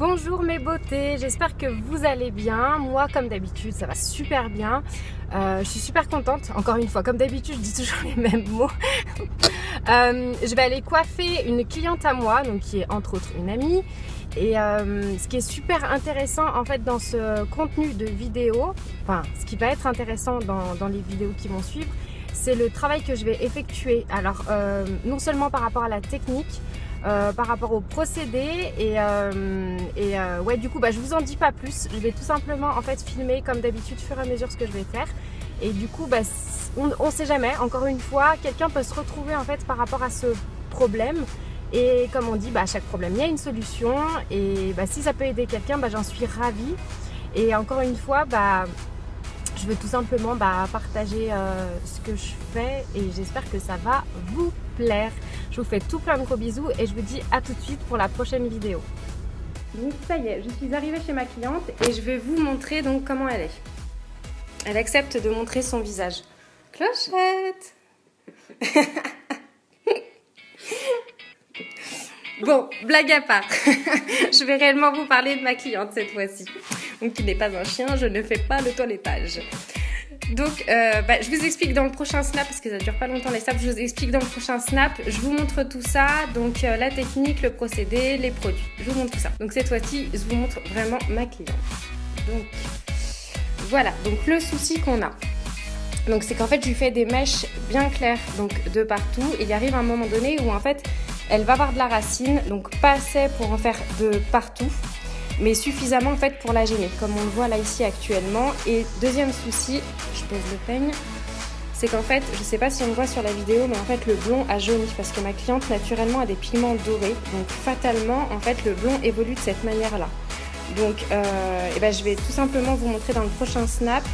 Bonjour mes beautés, j'espère que vous allez bien. Moi comme d'habitude ça va super bien. Je suis super contente, encore une fois comme d'habitude je dis toujours les mêmes mots. Je vais aller coiffer une cliente à moi, donc qui est entre autres une amie. Et ce qui est super intéressant en fait dans ce contenu de vidéo, enfin ce qui va être intéressant dans les vidéos qui vont suivre, c'est le travail que je vais effectuer. Alors non seulement par rapport à la technique, par rapport au procédé ouais, du coup je vous en dis pas plus. Je vais tout simplement en fait filmer comme d'habitude au fur et à mesure ce que je vais faire. Et du coup on sait jamais, encore une fois quelqu'un peut se retrouver en fait par rapport à ce problème. Et comme on dit, à chaque problème il y a une solution. Et si ça peut aider quelqu'un, j'en suis ravie. Et encore une fois, je veux tout simplement partager ce que je fais. Et j'espère que ça va vous plaire. Je vous fais tout plein de gros bisous et je vous dis à tout de suite pour la prochaine vidéo. Donc ça y est, je suis arrivée chez ma cliente et je vais vous montrer donc comment elle est. Elle accepte de montrer son visage. Clochette. Bon, blague à part, je vais réellement vous parler de ma cliente cette fois-ci. Donc, qui n'est pas un chien, je ne fais pas le toilettage. Donc, je vous explique dans le prochain snap, parce que ça ne dure pas longtemps les snaps, je vous explique dans le prochain snap, je vous montre tout ça, donc la technique, le procédé, les produits, je vous montre tout ça. Donc cette fois-ci, je vous montre vraiment ma cliente. Donc, voilà, donc le souci qu'on a. Donc c'est qu'en fait, je lui fais des mèches bien claires, donc de partout, et il arrive un moment donné où en fait, elle va avoir de la racine, donc pas assez pour en faire de partout, mais suffisamment en fait pour la gêner, comme on le voit là ici actuellement. Et deuxième souci, je pose le peigne, c'est qu'en fait, je sais pas si on le voit sur la vidéo, mais en fait le blond a jauni parce que ma cliente naturellement a des pigments dorés, donc fatalement en fait le blond évolue de cette manière-là. Donc je vais tout simplement vous montrer dans le prochain snap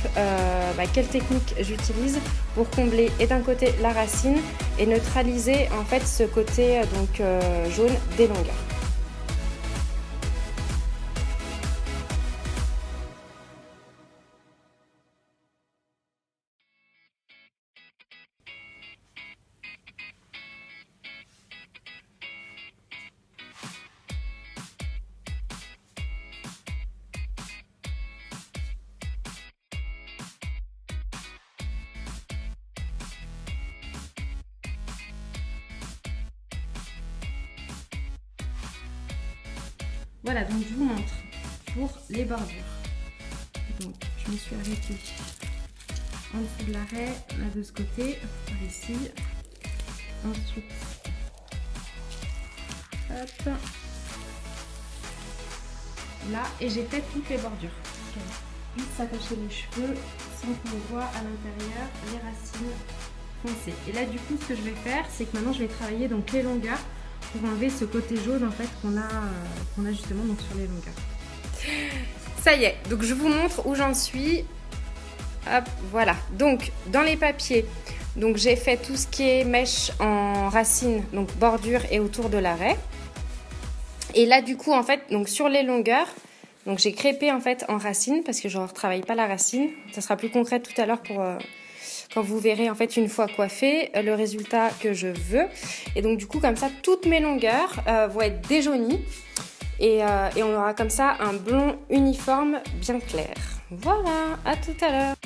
quelle technique j'utilise pour combler et d'un côté la racine et neutraliser en fait ce côté jaune des longueurs. Voilà, donc je vous montre pour les bordures. Donc je me suis arrêtée en dessous de l'arrêt, là de ce côté, par ici. Ensuite, hop, là, et j'ai fait toutes les bordures. Juste s'attacher les cheveux sans qu'on voit à l'intérieur les racines foncées. Et là du coup ce que je vais faire, c'est que maintenant je vais travailler donc les longueurs pour enlever ce côté jaune en fait qu'on a justement donc sur les longueurs. Ça y est, donc je vous montre où j'en suis. Hop, voilà. Donc dans les papiers, donc j'ai fait tout ce qui est mèche en racine, donc bordure et autour de l'arrêt. Et là du coup en fait, donc sur les longueurs, donc j'ai crêpé en fait en racine parce que je ne retravaille pas la racine. Ça sera plus concret tout à l'heure pour quand vous verrez en fait une fois coiffé le résultat que je veux. Et donc du coup comme ça toutes mes longueurs vont être déjaunies et on aura comme ça un blond uniforme bien clair. Voilà, à tout à l'heure.